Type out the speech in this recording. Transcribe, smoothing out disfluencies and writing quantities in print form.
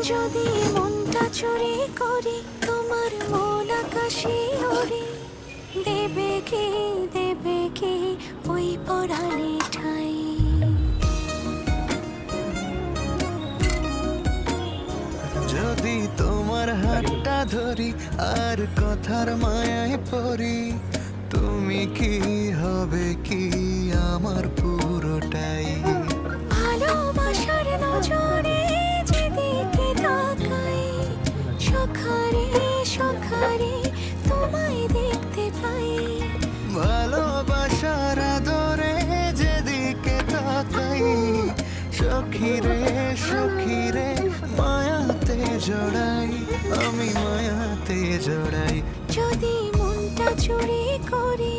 যদি মনটা চুরি করি তোমার মন আকাশে ওড়ে, দেবে কি ওই পরাণে ঠাই? যদি তোমার হাতটা ধরি আর কথার মায়ায় পড়ি, তুমি কি হবে কি আমার পুরোটাই? ভালোবাসার নজরে যেদিকে তাকাই, সখারে সখারে তোমায় দেখতে পাই। ভালোবাসার আদরে যেদিকে তাকাই, সখিরে সখিরে মায়াতে জড়াই, আমি মায়াতে জড়াই। যদি মনটা চুরি করি